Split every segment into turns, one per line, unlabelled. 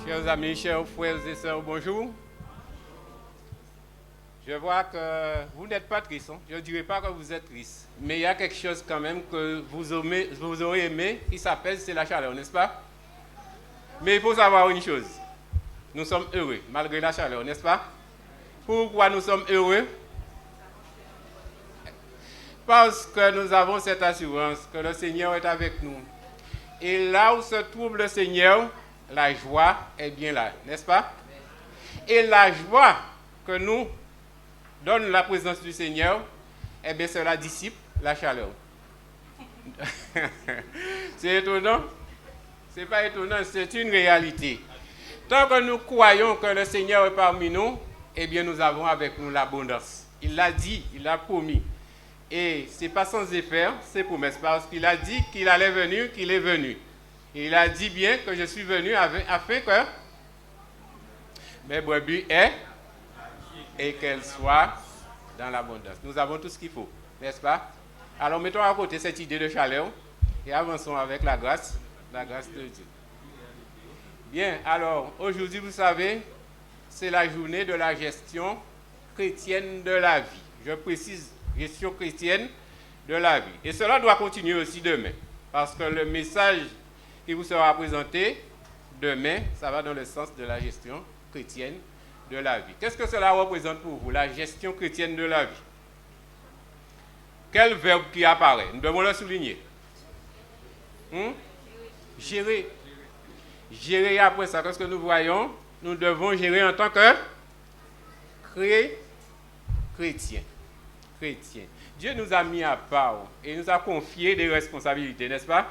Chers amis, chers frères et sœurs, bonjour. Je vois que vous n'êtes pas triste. Hein? Je ne dirais pas que vous êtes triste. Mais il y a quelque chose quand même que vous aurez aimé qui s'appelle, c'est la chaleur, n'est-ce pas? Mais il faut savoir une chose. Nous sommes heureux malgré la chaleur, n'est-ce pas? Pourquoi nous sommes heureux? Parce que nous avons cette assurance que le Seigneur est avec nous. Et là où se trouve le Seigneur, la joie est bien là, n'est-ce pas? Et la joie que nous donne la présence du Seigneur, eh bien cela dissipe la chaleur. C'est étonnant? C'est pas étonnant, c'est une réalité. Tant que nous croyons que le Seigneur est parmi nous, eh bien nous avons avec nous l'abondance. Il l'a dit, il l'a promis. Et ce n'est pas sans effet, c'est promesse, parce qu'il a dit qu'il allait venir, qu'il est venu. Et il a dit bien que je suis venu afin que mes brebis aient et qu'elles soient dans l'abondance. Nous avons tout ce qu'il faut, n'est-ce pas? Alors mettons à côté cette idée de chaleur et avançons avec la grâce de Dieu. Bien, alors aujourd'hui, vous savez, c'est la journée de la gestion chrétienne de la vie. Je précise, gestion chrétienne de la vie. Et cela doit continuer aussi demain, parce que le message qui vous sera présenté demain, ça va dans le sens de la gestion chrétienne de la vie. Qu'est-ce que cela représente pour vous, la gestion chrétienne de la vie? Quel verbe qui apparaît? Nous devons le souligner. Gérer. Gérer après ça, qu'est-ce que nous voyons? Nous devons gérer en tant que chrétien. Dieu nous a mis à part et nous a confié des responsabilités, n'est-ce pas?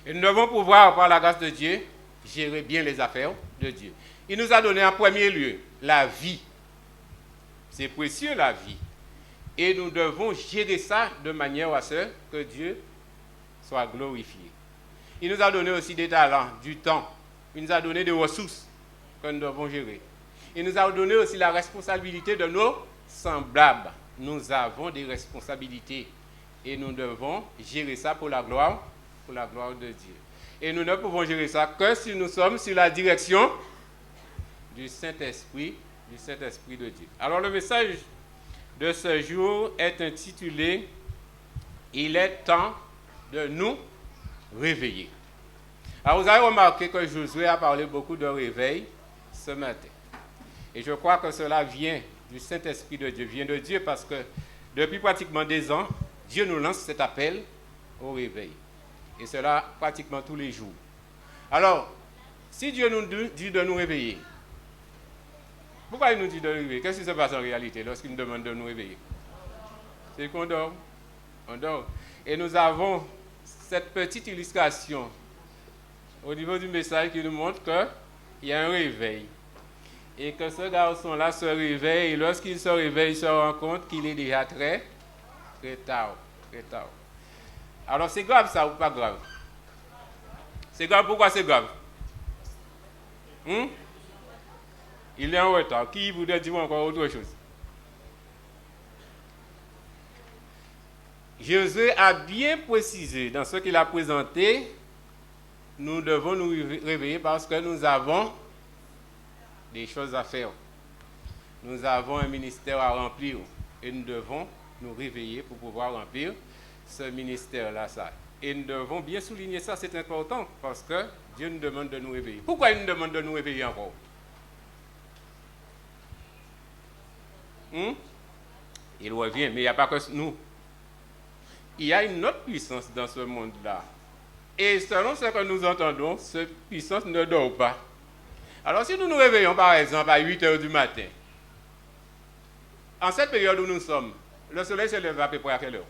Et nous devons pouvoir, par la grâce de Dieu, gérer bien les affaires de Dieu. Il nous a donné en premier lieu la vie. C'est précieux, la vie. Et nous devons gérer ça de manière à ce que Dieu soit glorifié. Il nous a donné aussi des talents, du temps. Il nous a donné des ressources que nous devons gérer. Il nous a donné aussi la responsabilité de nos semblables. Nous avons des responsabilités et nous devons gérer ça pour la gloire de Dieu. Et nous ne pouvons gérer ça que si nous sommes sur la direction du Saint-Esprit de Dieu. Alors le message de ce jour est intitulé « Il est temps de nous réveiller ». Alors vous avez remarqué que Josué a parlé beaucoup de réveil ce matin. Et je crois que cela vient du Saint-Esprit de Dieu, vient de Dieu parce que depuis pratiquement 2 ans, Dieu nous lance cet appel au réveil. Et cela pratiquement tous les jours. Alors, si Dieu nous dit de nous réveiller, pourquoi il nous dit de nous réveiller? Qu'est-ce qui se passe en réalité lorsqu'il nous demande de nous réveiller? C'est qu'on dort. On dort. Et nous avons cette petite illustration au niveau du message qui nous montre qu'il y a un réveil. Et que ce garçon-là se réveille, et lorsqu'il se réveille, il se rend compte qu'il est déjà très tard. Alors c'est grave ça ou pas grave? C'est grave, pourquoi c'est grave? Il est en retard. Qui voudrait dire encore autre chose? Jésus a bien précisé dans ce qu'il a présenté, nous devons nous réveiller parce que nous avons des choses à faire. Nous avons un ministère à remplir et nous devons nous réveiller pour pouvoir remplir ce ministère-là. Et nous devons bien souligner ça, c'est important parce que Dieu nous demande de nous réveiller. Pourquoi il nous demande de nous réveiller encore? Il revient, mais il n'y a pas que nous. Il y a une autre puissance dans ce monde-là. Et selon ce que nous entendons, cette puissance ne dort pas. Alors si nous nous réveillons par exemple à 8 h du matin, en cette période où nous sommes, le soleil se lève à peu près à quelle heure?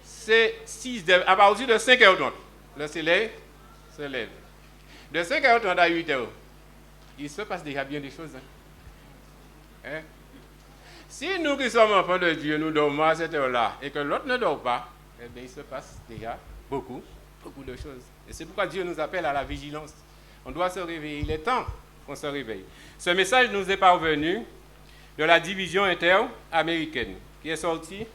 C'est à partir de 5h30, le soleil se lève. De 5h30 à 8h, il se passe déjà bien des choses. Si nous qui sommes enfants de Dieu, nous dormons à cette heure-là et que l'autre ne dort pas, eh bien, il se passe déjà beaucoup de choses. Et c'est pourquoi Dieu nous appelle à la vigilance. On doit se réveiller. Il est temps qu'on se réveille. Ce message nous est parvenu de la division interaméricaine qui est sortie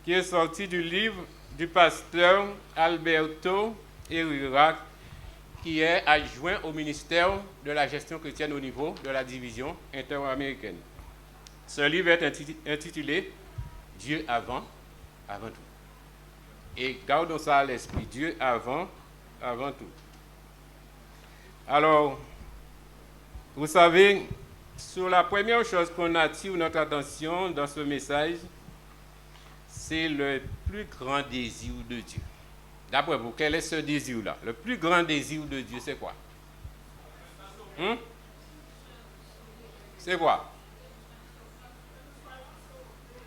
qui est sorti du livre du pasteur Alberto Herrera, qui est adjoint au ministère de la gestion chrétienne au niveau de la division interaméricaine. Ce livre est intitulé « Dieu avant tout ». Et gardons ça à l'esprit, Dieu avant tout. Alors, vous savez, sur la première chose qu'on attire notre attention dans ce message, c'est le plus grand désir de Dieu. D'après vous, quel est ce désir-là? Le plus grand désir de Dieu, c'est quoi? C'est quoi?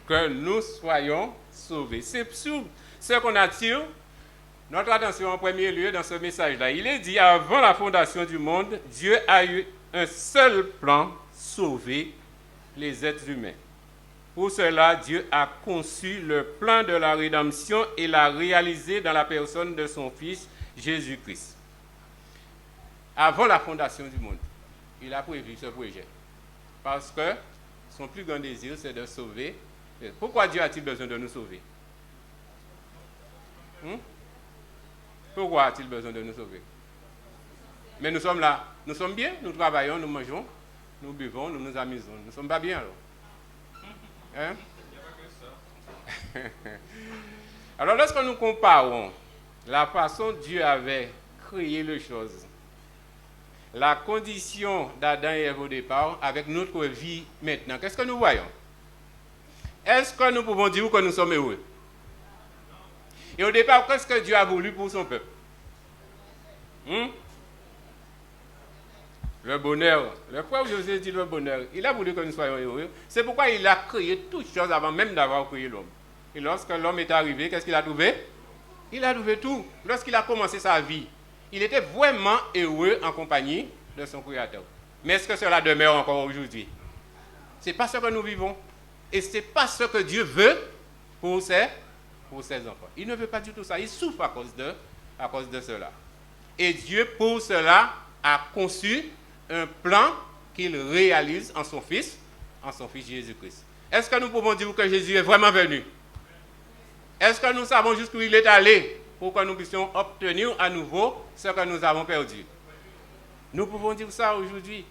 Que nous soyons sauvés. C'est sur ce qu'on attire notre attention en premier lieu dans ce message-là. Il est dit, avant la fondation du monde, Dieu a eu un seul plan, sauver les êtres humains. Pour cela, Dieu a conçu le plan de la rédemption et l'a réalisé dans la personne de son Fils, Jésus-Christ. Avant la fondation du monde, il a prévu ce projet. Parce que son plus grand désir, c'est de sauver. Pourquoi Dieu a-t-il besoin de nous sauver? Pourquoi a-t-il besoin de nous sauver? Mais nous sommes là, nous sommes bien, nous travaillons, nous mangeons, nous buvons, nous nous amusons. Nous ne sommes pas bien alors. Hein? Alors lorsque nous comparons la façon dont Dieu avait créé les choses, la condition d'Adam et Ève au départ avec notre vie maintenant, qu'est-ce que nous voyons? Est-ce que nous pouvons dire que nous sommes heureux? Et au départ, qu'est-ce que Dieu a voulu pour son peuple? Le bonheur. Le frère José dit le bonheur. Il a voulu que nous soyons heureux. C'est pourquoi il a créé toutes choses avant même d'avoir créé l'homme. Et lorsque l'homme est arrivé, qu'est-ce qu'il a trouvé? Il a trouvé tout. Lorsqu'il a commencé sa vie, il était vraiment heureux en compagnie de son Créateur. Mais est-ce que cela demeure encore aujourd'hui? Ce n'est pas ce que nous vivons. Et ce n'est pas ce que Dieu veut pour ses enfants. Il ne veut pas du tout ça. Il souffre à cause de cela. Et Dieu, pour cela, a conçu un plan qu'il réalise en son Fils Jésus-Christ. Est-ce que nous pouvons dire que Jésus est vraiment venu? Est-ce que nous savons jusqu'où il est allé pour que nous puissions obtenir à nouveau ce que nous avons perdu? Nous pouvons dire ça aujourd'hui.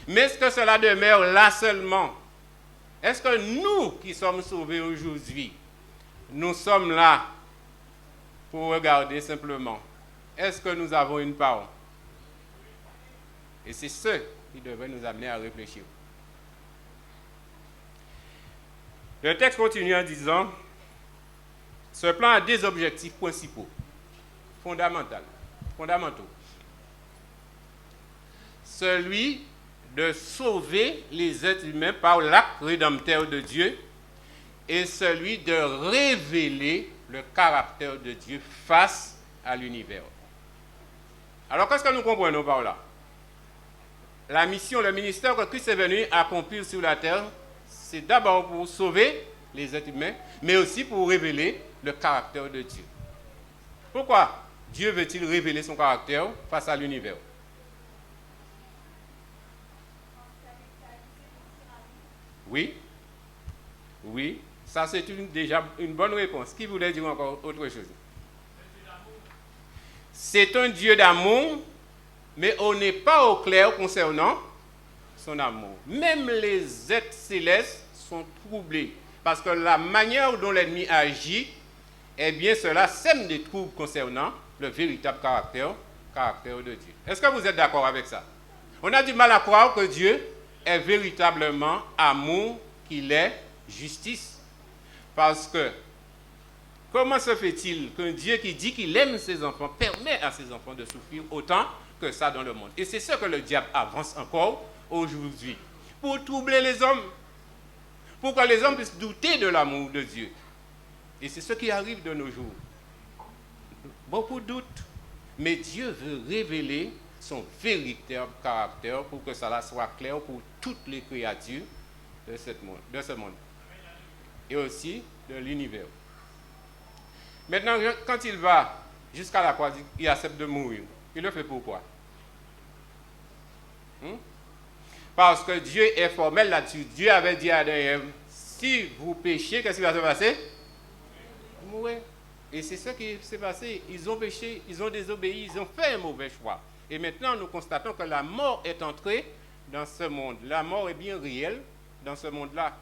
Mais est-ce que cela demeure là seulement? Est-ce que nous qui sommes sauvés aujourd'hui, nous sommes là pour regarder simplement? Est-ce que nous avons une part? Et c'est ce qui devrait nous amener à réfléchir. Le texte continue en disant, ce plan a deux objectifs principaux, fondamentaux. Celui de sauver les êtres humains par l'acte rédempteur de Dieu et celui de révéler le caractère de Dieu face à l'univers. Alors, qu'est-ce que nous comprenons par là? La mission, le ministère que Christ est venu accomplir sur la terre, c'est d'abord pour sauver les êtres humains, mais aussi pour révéler le caractère de Dieu. Pourquoi Dieu veut-il révéler son caractère face à l'univers? Oui, ça c'est déjà une bonne réponse. Qui voulait dire encore autre chose? C'est un Dieu d'amour, mais on n'est pas au clair concernant son amour. Même les êtres célestes sont troublés, parce que la manière dont l'ennemi agit, eh bien cela sème des troubles concernant le véritable caractère de Dieu. Est-ce que vous êtes d'accord avec ça? On a du mal à croire que Dieu est véritablement amour, qu'il est justice. Parce que, comment se fait-il qu'un Dieu qui dit qu'il aime ses enfants permet à ses enfants de souffrir autant que ça dans le monde? Et c'est ce que le diable avance encore aujourd'hui, pour troubler les hommes, pour que les hommes puissent douter de l'amour de Dieu. Et c'est ce qui arrive de nos jours. Beaucoup doutent, mais Dieu veut révéler son véritable caractère pour que cela soit clair pour toutes les créatures de ce monde et aussi de l'univers. Maintenant, quand il va jusqu'à la croix, il accepte de mourir. Il le fait pourquoi? Parce que Dieu est formel là-dessus. Dieu avait dit à Adam et Ève, si vous péchez, qu'est-ce qui va se passer? mourir. Et c'est ce qui s'est passé. Ils ont péché, ils ont désobéi, ils ont fait un mauvais choix. Et maintenant, nous constatons que la mort est entrée dans ce monde. La mort est bien réelle dans ce monde-là.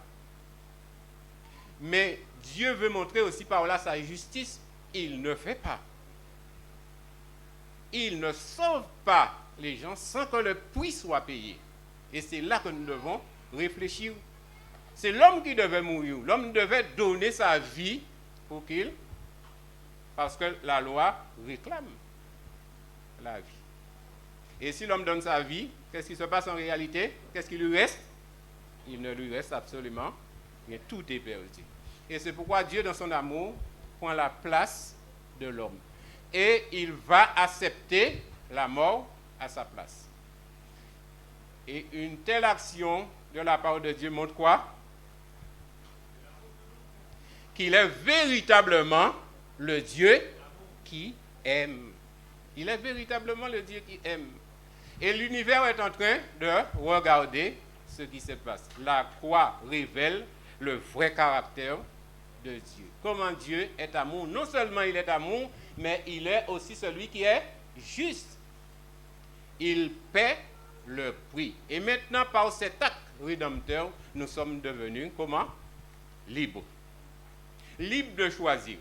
Mais Dieu veut montrer aussi par là sa justice. Il ne fait pas. Il ne sauve pas les gens sans que le prix soit payé. Et c'est là que nous devons réfléchir. C'est l'homme qui devait mourir. L'homme devait donner sa vie pour qu'il... Parce que la loi réclame la vie. Et si l'homme donne sa vie, qu'est-ce qui se passe en réalité? Qu'est-ce qui lui reste? Il ne lui reste absolument rien. Tout est perdu. Et c'est pourquoi Dieu, dans son amour, prend la place de l'homme. Et il va accepter la mort à sa place. Et une telle action de la part de Dieu montre quoi? Qu'il est véritablement le Dieu qui aime. Il est véritablement le Dieu qui aime. Et l'univers est en train de regarder ce qui se passe. La croix révèle le vrai caractère de Dieu. Comment Dieu est amour. Non seulement il est amour, mais il est aussi celui qui est juste. Il paie le prix. Et maintenant, par cet acte rédempteur, nous sommes devenus comment? Libres. Libres de choisir.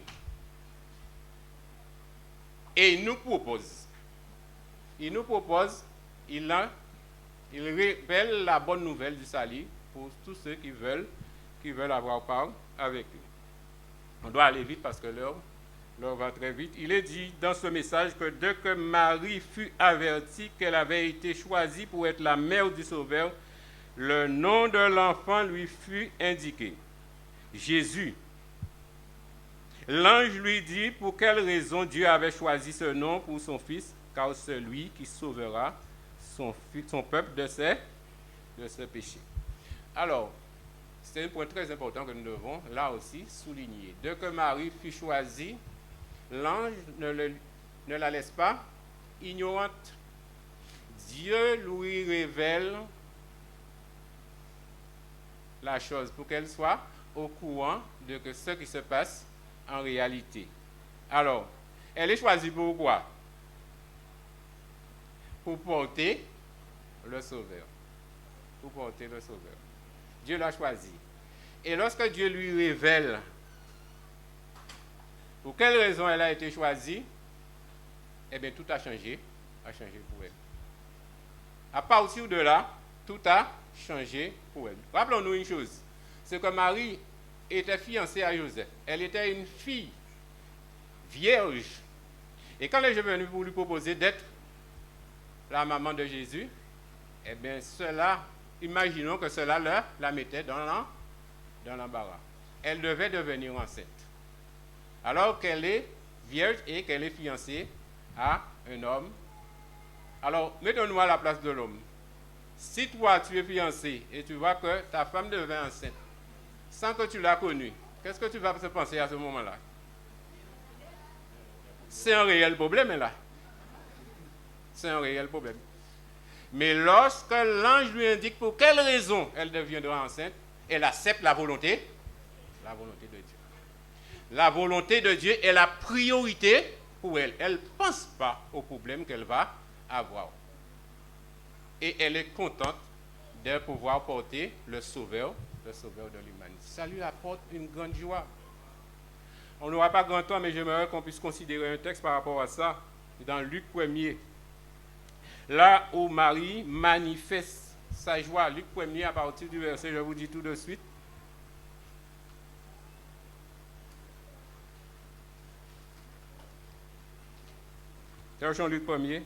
Et il nous propose, il révèle la bonne nouvelle du salut pour tous ceux qui veulent avoir part avec lui. On doit aller vite parce que l'heure va très vite. Il est dit dans ce message que dès que Marie fut avertie qu'elle avait été choisie pour être la mère du Sauveur, le nom de l'enfant lui fut indiqué. Jésus. L'ange lui dit pour quelle raison Dieu avait choisi ce nom pour son fils, car celui qui sauvera son peuple de ses péchés. Alors, c'est un point très important que nous devons là aussi souligner. Dès que Marie fut choisie, l'ange ne la laisse pas ignorante. Dieu lui révèle la chose pour qu'elle soit au courant de ce qui se passe en réalité. Alors, elle est choisie pour quoi? Pour porter le Sauveur. Pour porter le Sauveur. Dieu l'a choisi. Et lorsque Dieu lui révèle pour quelle raison elle a été choisie, eh bien tout a changé pour elle. À partir de là, tout a changé pour elle. Rappelons-nous une chose, c'est que Marie était fiancée à Joseph. Elle était une fille vierge. Et quand elle est venue pour lui proposer d'être la maman de Jésus, eh bien cela, imaginons que cela la mettait dans l'embarras. Elle devait devenir enceinte. Alors qu'elle est vierge et qu'elle est fiancée à un homme. Alors, mettons-nous à la place de l'homme. Si toi, tu es fiancé et tu vois que ta femme devient enceinte, sans que tu l'as connue, qu'est-ce que tu vas se penser à ce moment-là? C'est un réel problème, là. C'est un réel problème. Mais lorsque l'ange lui indique pour quelle raison elle deviendra enceinte, elle accepte la volonté de Dieu. La volonté de Dieu est la priorité pour elle. Elle ne pense pas au problème qu'elle va avoir. Et elle est contente de pouvoir porter le Sauveur de l'humanité. Ça lui apporte une grande joie. On n'aura pas grand temps, mais j'aimerais qu'on puisse considérer un texte par rapport à ça, dans Luc 1er. Là où Marie manifeste sa joie. Luc 1er, à partir du verset, je vous dis tout de suite. Cherchons Luc 1er.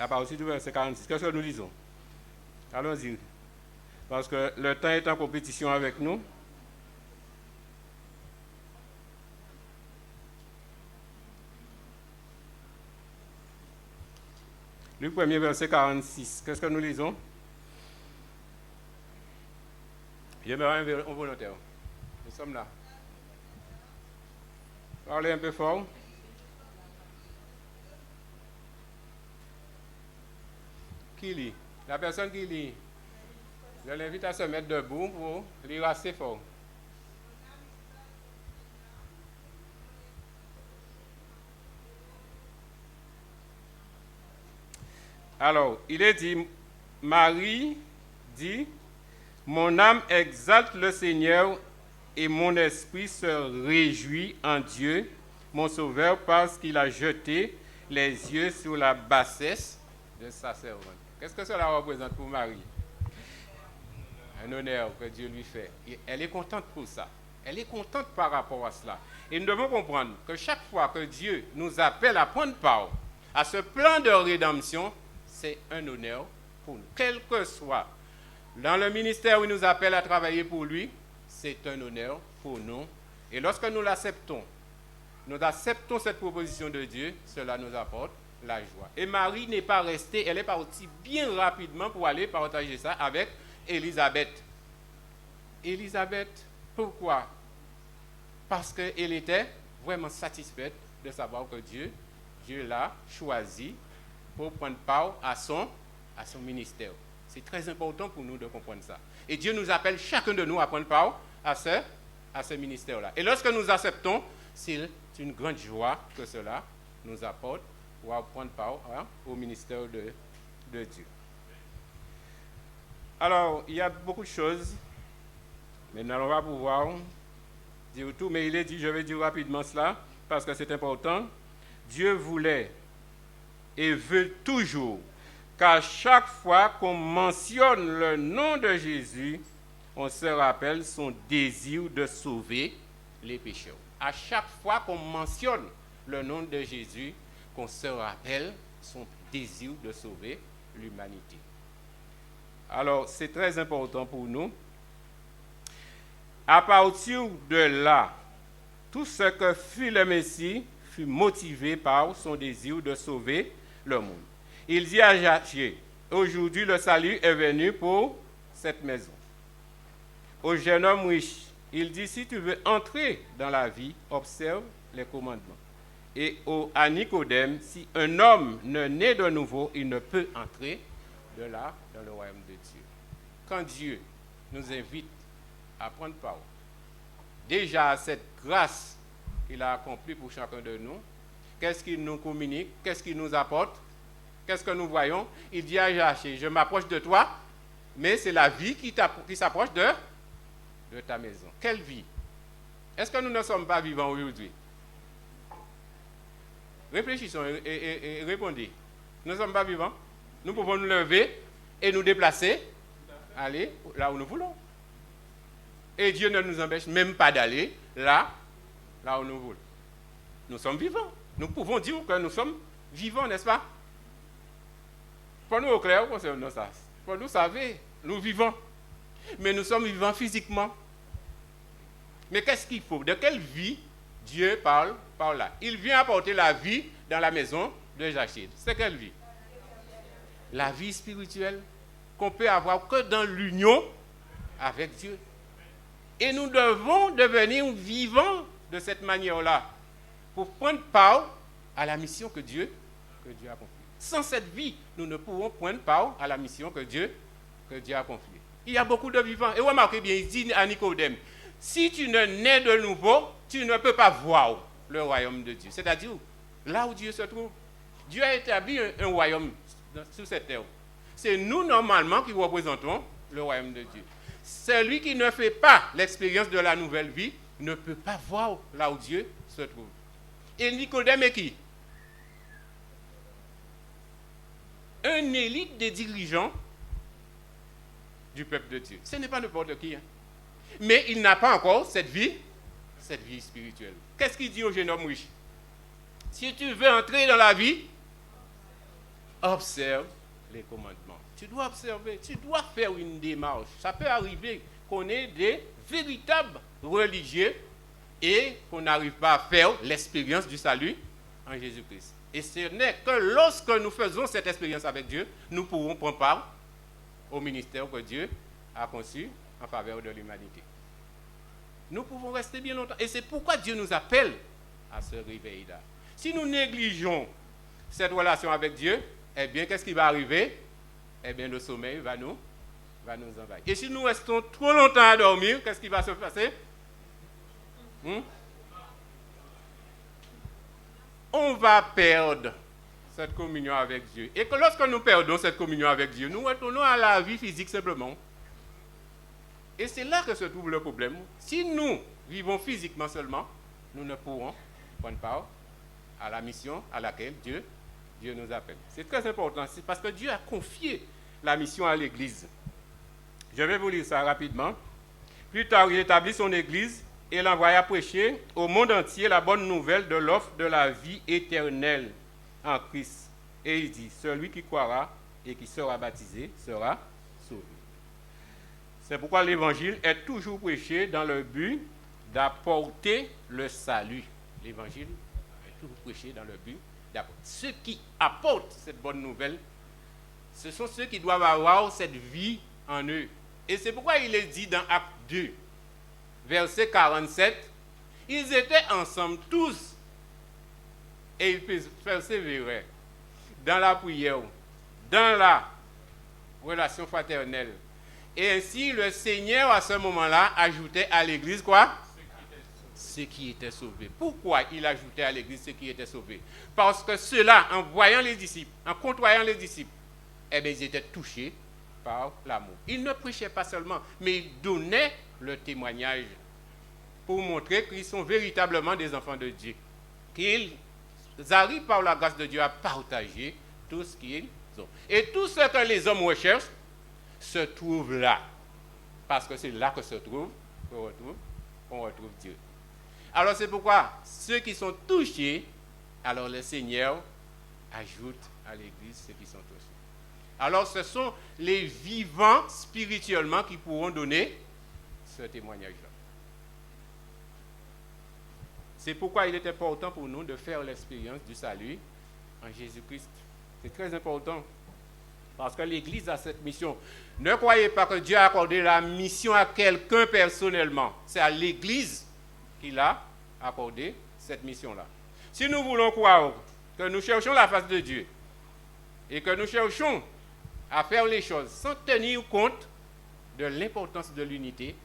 À partir du verset 46. Qu'est-ce que nous lisons? Allons-y. Parce que le temps est en compétition avec nous. Luc 1er, verset 46. Qu'est-ce que nous lisons? J'aimerais un volontaire. Nous sommes là. Parlez un peu fort. Qui lit? La personne qui lit. Je l'invite à se mettre debout pour lire assez fort. Alors, il est dit, Marie dit, mon âme exalte le Seigneur et mon esprit se réjouit en Dieu, mon Sauveur, parce qu'il a jeté les yeux sur la bassesse de sa servante. Qu'est-ce que cela représente pour Marie? Un honneur que Dieu lui fait. Et elle est contente pour ça. Elle est contente par rapport à cela. Et nous devons comprendre que chaque fois que Dieu nous appelle à prendre part à ce plan de rédemption, c'est un honneur pour nous. Quel que soit dans le ministère où il nous appelle à travailler pour lui, c'est un honneur pour nous. Et lorsque nous l'acceptons, nous acceptons cette proposition de Dieu, cela nous apporte la joie. Et Marie n'est pas restée, elle est partie bien rapidement pour aller partager ça avec Élisabeth. Élisabeth, pourquoi? Parce qu'elle était vraiment satisfaite de savoir que Dieu l'a choisi pour prendre part à son ministère. C'est très important pour nous de comprendre ça. Et Dieu nous appelle chacun de nous à prendre part à ce ministère-là. Et lorsque nous acceptons, c'est une grande joie que cela nous apporte pour prendre part au ministère de Dieu. Alors, il y a beaucoup de choses, mais nous n'allons pas pouvoir dire tout, mais il est dit, je vais dire rapidement cela, parce que c'est important. Dieu voulait et veut toujours qu'à chaque fois qu'on mentionne le nom de Jésus, on se rappelle son désir de sauver les pécheurs. À chaque fois qu'on mentionne le nom de Jésus, qu'on se rappelle son désir de sauver l'humanité. Alors, c'est très important pour nous. À partir de là, tout ce que fut le Messie fut motivé par son désir de sauver le monde. Il dit à Jacques, aujourd'hui le salut est venu pour cette maison. Au jeune homme riche, il dit, si tu veux entrer dans la vie, observe les commandements. Et à Nicodème, si un homme ne naît de nouveau, il ne peut entrer de là dans le royaume de Dieu. Quand Dieu nous invite à prendre part, déjà cette grâce qu'il a accomplie pour chacun de nous, qu'est-ce qu'il nous communique, qu'est-ce qu'il nous apporte, qu'est-ce que nous voyons? Il dit à Jacques, je m'approche de toi, mais c'est la vie qui s'approche de ta maison. Quelle vie? Est-ce que nous ne sommes pas vivants aujourd'hui? Réfléchissons et répondez. Nous ne sommes pas vivants? Nous pouvons nous lever et nous déplacer, aller là où nous voulons. Et Dieu ne nous empêche même pas d'aller là où nous voulons. Nous sommes vivants. Nous pouvons dire que nous sommes vivants, n'est-ce pas? Pour nous, au clair, concernant ça. Pour nous, savez, nous vivons. Mais nous sommes vivants physiquement. Mais qu'est-ce qu'il faut? De quelle vie Dieu parle par là? Il vient apporter la vie dans la maison de Jacques. C'est quelle vie? La vie spirituelle qu'on peut avoir que dans l'union avec Dieu. Et nous devons devenir vivants de cette manière-là pour prendre part à la mission que Dieu a accomplie. Sans cette vie, nous ne pouvons prendre part à la mission que Dieu a accomplie. Il y a beaucoup de vivants. Et remarquez bien, il dit à Nicodème, si tu ne nais de nouveau, tu ne peux pas voir le royaume de Dieu. C'est-à-dire, là où Dieu se trouve, Dieu a établi un royaume sur cette terre. C'est nous, normalement, qui représentons le royaume de Dieu. Celui qui ne fait pas l'expérience de la nouvelle vie ne peut pas voir là où Dieu se trouve. Et Nicodème est qui? Un élite des dirigeants du peuple de Dieu. Ce n'est pas n'importe qui. Mais il n'a pas encore cette vie spirituelle. Qu'est-ce qu'il dit au jeune homme riche? Si tu veux entrer dans la vie, observe les commandements. Tu dois observer, tu dois faire une démarche. Ça peut arriver qu'on ait des véritables religieux et qu'on n'arrive pas à faire l'expérience du salut en Jésus-Christ. Et ce n'est que lorsque nous faisons cette expérience avec Dieu, nous pourrons prendre part au ministère que Dieu a conçu en faveur de l'humanité. Nous pouvons rester bien longtemps. Et c'est pourquoi Dieu nous appelle à ce réveil-là. Si nous négligeons cette relation avec Dieu, eh bien, qu'est-ce qui va arriver? eh bien le sommeil va nous envahir. Et si nous restons trop longtemps à dormir, qu'est-ce qui va se passer? On va perdre cette communion avec Dieu. Et que lorsque nous perdons cette communion avec Dieu, nous retournons à la vie physique simplement. Et c'est là que se trouve le problème. Si nous vivons physiquement seulement, nous ne pourrons prendre part à la mission à laquelle Dieu nous appelle. C'est très important, c'est parce que Dieu a confié la mission à l'Église. Je vais vous lire ça rapidement. Plus tard, il établit son Église et l'envoya prêcher au monde entier la bonne nouvelle de l'offre de la vie éternelle en Christ. Et il dit, celui qui croira et qui sera baptisé sera sauvé. C'est pourquoi l'évangile est toujours prêché dans le but d'apporter le salut. L'évangile est toujours prêché dans le but d'apporter. Ceux qui apportent cette bonne nouvelle, ce sont ceux qui doivent avoir cette vie en eux. Et c'est pourquoi il est dit dans Acte 2, verset 47, ils étaient ensemble tous et ils persévéraient dans la prière, dans la relation fraternelle. Et ainsi, le Seigneur, à ce moment-là, ajoutait à l'Église quoi? Ceux qui étaient sauvés. Pourquoi il ajoutait à l'Église ceux qui étaient sauvés? Parce que ceux-là, en voyant les disciples, en côtoyant les disciples, eh bien, ils étaient touchés par l'amour. Ils ne prêchaient pas seulement, mais ils donnaient le témoignage pour montrer qu'ils sont véritablement des enfants de Dieu. Qu'ils arrivent par la grâce de Dieu à partager tout ce qu'ils ont. Et tout ce que les hommes recherchent se trouve là. Parce que c'est là que qu'on retrouve Dieu. Alors c'est pourquoi ceux qui sont touchés, alors le Seigneur ajoute à l'Église ceux qui sont touchés. Alors ce sont les vivants spirituellement qui pourront donner ce témoignage-là. C'est pourquoi il est important pour nous de faire l'expérience du salut en Jésus-Christ. C'est très important. Parce que l'Église a cette mission. Ne croyez pas que Dieu a accordé la mission à quelqu'un personnellement. C'est à l'Église qu'il a accordé cette mission-là. Si nous voulons croire que nous cherchons la face de Dieu et que nous cherchons à faire les choses sans tenir compte de l'importance de l'unité,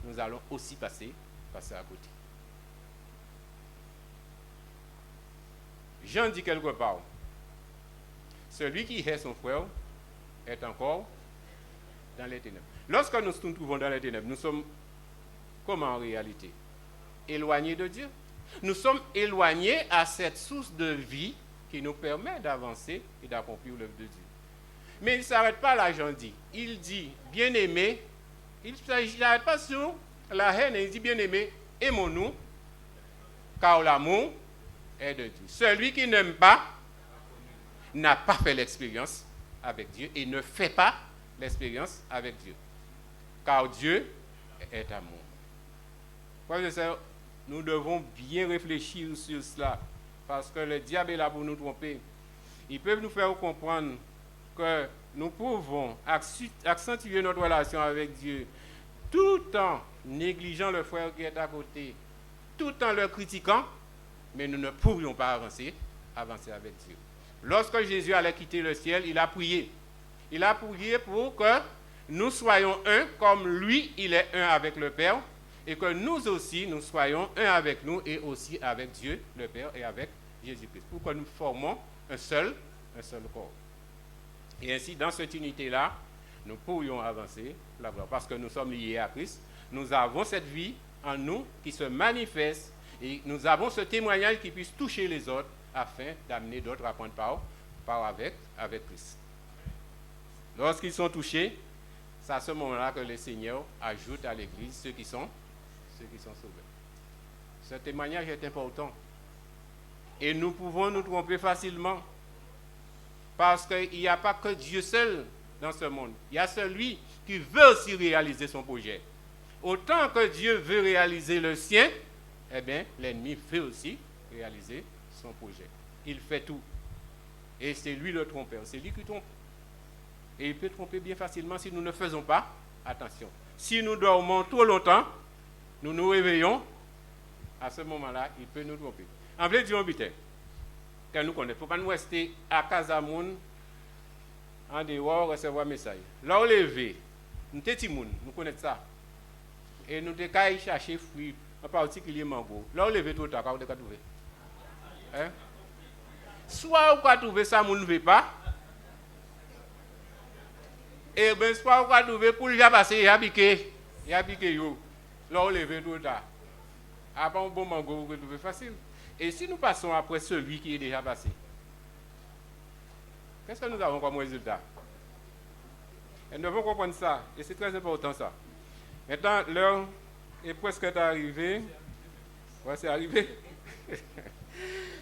nous allons aussi passer à côté. Jean dit quelque part, celui qui hait son frère est encore dans les ténèbres. Lorsque nous nous trouvons dans les ténèbres, nous sommes comment en réalité? Éloignés de Dieu. Nous sommes éloignés à cette source de vie qui nous permet d'avancer et d'accomplir l'œuvre de Dieu. Mais il ne s'arrête pas là, Jean dit. Il dit, bien-aimé, il ne s'arrête pas sur la haine, il dit, bien-aimé, aimons-nous, car l'amour est de Dieu. Celui qui n'aime pas n'a pas fait l'expérience avec Dieu et ne fait pas l'expérience avec Dieu. Car Dieu est amour. Frères et sœurs, nous devons bien réfléchir sur cela, parce que le diable est là pour nous tromper. Ils peuvent nous faire comprendre que nous pouvons accentuer notre relation avec Dieu tout en négligeant le frère qui est à côté, tout en le critiquant, mais nous ne pourrions pas avancer avec Dieu. Lorsque Jésus allait quitter le ciel, il a prié. Il a prié pour que nous soyons un comme lui, il est un avec le Père, et que nous aussi, nous soyons un avec nous et aussi avec Dieu, le Père, et avec Jésus-Christ, pour que nous formons un seul corps. Et ainsi, dans cette unité-là, nous pourrions avancer là-bas, parce que nous sommes liés à Christ. Nous avons cette vie en nous qui se manifeste, et nous avons ce témoignage qui puisse toucher les autres, afin d'amener d'autres à prendre part avec Christ. Lorsqu'ils sont touchés, c'est à ce moment-là que le Seigneur ajoute à l'Église ceux qui sont sauvés. Ce témoignage est important. Et nous pouvons nous tromper facilement. Parce qu'il n'y a pas que Dieu seul dans ce monde. Il y a celui qui veut aussi réaliser son projet. Autant que Dieu veut réaliser le sien, eh bien, l'ennemi veut aussi réaliser son projet. Il fait tout. Et c'est lui le trompeur. C'est lui qui trompe. Et il peut tromper bien facilement si nous ne faisons pas attention. Si nous dormons trop longtemps, nous nous réveillons, à ce moment-là, il peut nous tromper. En vrai, Dieu habite, que nous connaissons. Il ne faut pas nous rester à Casamoun en dehors, recevoir un message. Là, on levé, nous sommes petits moun, nous connaissons ça. Et nous devons chercher fruits, en particulier mango. Là, on levé tout le temps, quand on devons trouver. Hein? Soit on va trouver ça, on ne veut pas. Et bien, soit on va trouver pour le passer, il y a piqué. Là, on levé tout le temps. Après un bon mango, vous trouvez facile. Et si nous passons après celui qui est déjà passé, qu'est-ce que nous avons comme résultat? Et nous devons comprendre ça. Et c'est très important ça. Maintenant, l'heure est presque arrivée. Ouais, c'est arrivé.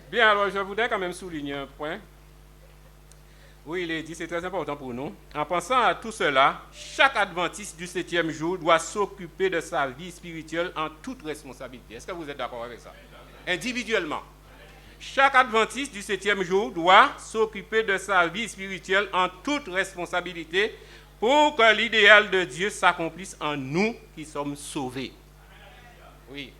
Bien, alors je voudrais quand même souligner un point. Oui, il est dit, c'est très important pour nous. En pensant à tout cela, chaque adventiste du 7e jour doit s'occuper de sa vie spirituelle en toute responsabilité. Est-ce que vous êtes d'accord avec ça? Individuellement. Chaque adventiste du 7e jour doit s'occuper de sa vie spirituelle en toute responsabilité pour que l'idéal de Dieu s'accomplisse en nous qui sommes sauvés. Oui,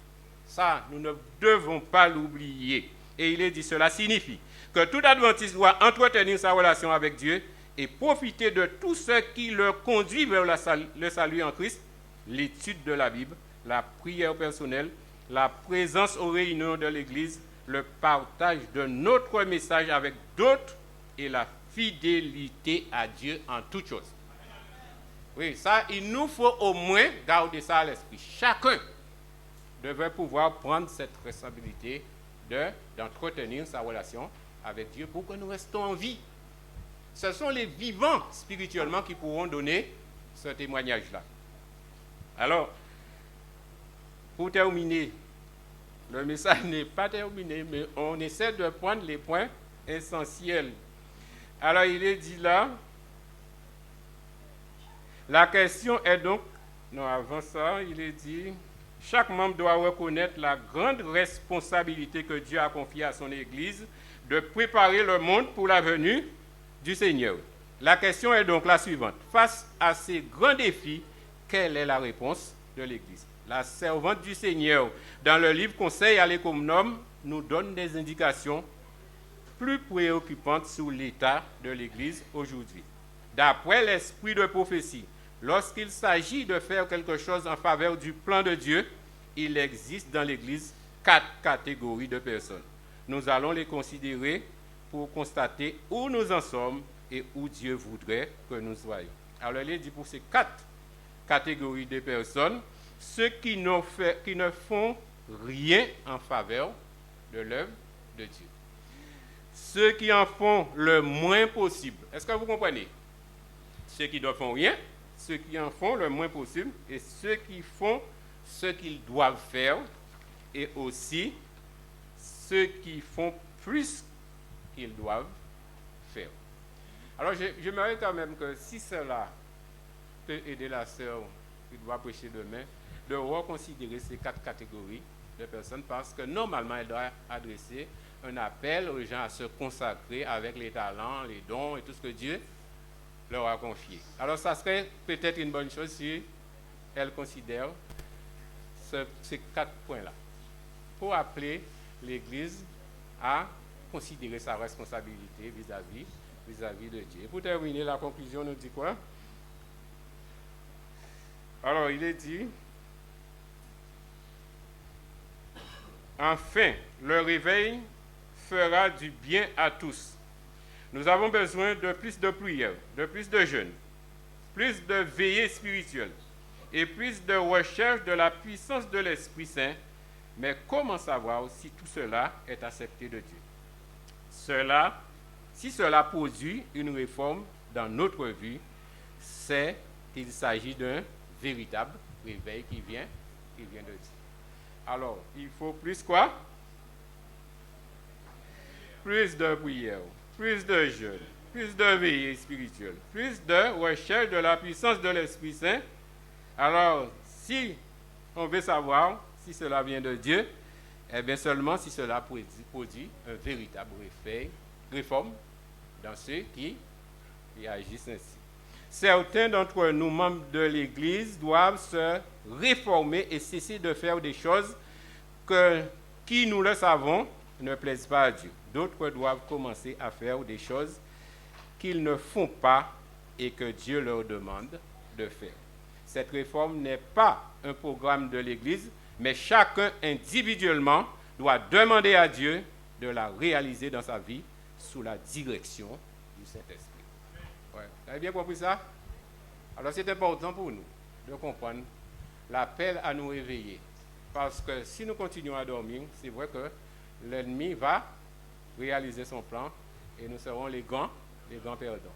ça, nous ne devons pas l'oublier. Et il est dit, cela signifie que tout adventiste doit entretenir sa relation avec Dieu et profiter de tout ce qui le conduit vers le salut en Christ, l'étude de la Bible, la prière personnelle, la présence aux réunions de l'Église, le partage de notre message avec d'autres et la fidélité à Dieu en toutes choses. Oui, ça, il nous faut au moins garder ça à l'esprit. Chacun devrait pouvoir prendre cette responsabilité d'entretenir sa relation avec Dieu pour que nous restons en vie. Ce sont les vivants spirituellement qui pourront donner ce témoignage-là. Alors, pour terminer, le message n'est pas terminé, mais on essaie de prendre les points essentiels. Alors, il est dit là, la question est donc, non, avant ça, il est dit, chaque membre doit reconnaître la grande responsabilité que Dieu a confiée à son Église de préparer le monde pour la venue du Seigneur. La question est donc la suivante. Face à ces grands défis, quelle est la réponse de l'Église? La servante du Seigneur, dans le livre Conseil à l'économe, nous donne des indications plus préoccupantes sur l'état de l'Église aujourd'hui. D'après l'esprit de prophétie, lorsqu'il s'agit de faire quelque chose en faveur du plan de Dieu, il existe dans l'Église 4 catégories de personnes. Nous allons les considérer pour constater où nous en sommes et où Dieu voudrait que nous soyons. Alors, il est dit pour ces 4 catégories de personnes, ceux qui ne font rien en faveur de l'œuvre de Dieu. Ceux qui en font le moins possible. Est-ce que vous comprenez? Ceux qui ne font rien, ceux qui en font le moins possible, et ceux qui font ce qu'ils doivent faire, et aussi ceux qui font plus qu'ils doivent faire. Alors, j'aimerais quand même que si cela peut aider la sœur qui doit prêcher demain, de reconsidérer ces 4 catégories de personnes, parce que normalement, elle doit adresser un appel aux gens à se consacrer avec les talents, les dons et tout ce que Dieu leur a confié. Alors, ça serait peut-être une bonne chose si elle considère ces 4 points-là pour appeler l'Église à considérer sa responsabilité vis-à-vis de Dieu. Et pour terminer, la conclusion nous dit quoi? Alors, il est dit, enfin, le réveil fera du bien à tous. Nous avons besoin de plus de prières, de plus de jeûnes, plus de veillées spirituelles et plus de recherche de la puissance de l'Esprit Saint. Mais comment savoir si tout cela est accepté de Dieu? Si cela produit une réforme dans notre vie, c'est qu'il s'agit d'un véritable réveil qui vient de Dieu. Alors, il faut plus quoi? Plus de prières, plus de jeûne, plus de veillée spirituelle, plus de recherche de la puissance de l'Esprit Saint. Alors, si on veut savoir si cela vient de Dieu, eh bien seulement si cela produit un véritable réforme dans ceux qui agissent ainsi. Certains d'entre nous, membres de l'Église, doivent se réformer et cesser de faire des choses qui, nous le savons, ne plaisent pas à Dieu. D'autres doivent commencer à faire des choses qu'ils ne font pas et que Dieu leur demande de faire. Cette réforme n'est pas un programme de l'Église, mais chacun individuellement doit demander à Dieu de la réaliser dans sa vie sous la direction du Saint-Esprit. Ouais. Vous avez bien compris ça? Alors c'est important pour nous de comprendre l'appel à nous réveiller. Parce que si nous continuons à dormir, c'est vrai que l'ennemi va réaliser son plan et nous serons les grands perdants.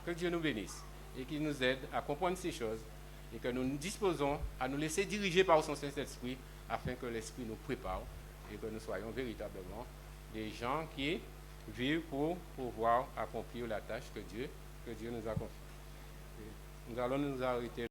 Que Dieu nous bénisse et qu'il nous aide à comprendre ces choses et que nous nous disposons à nous laisser diriger par son Saint-Esprit afin que l'Esprit nous prépare et que nous soyons véritablement des gens qui vivent pour pouvoir accomplir la tâche que Dieu nous a confiée. Nous allons nous arrêter.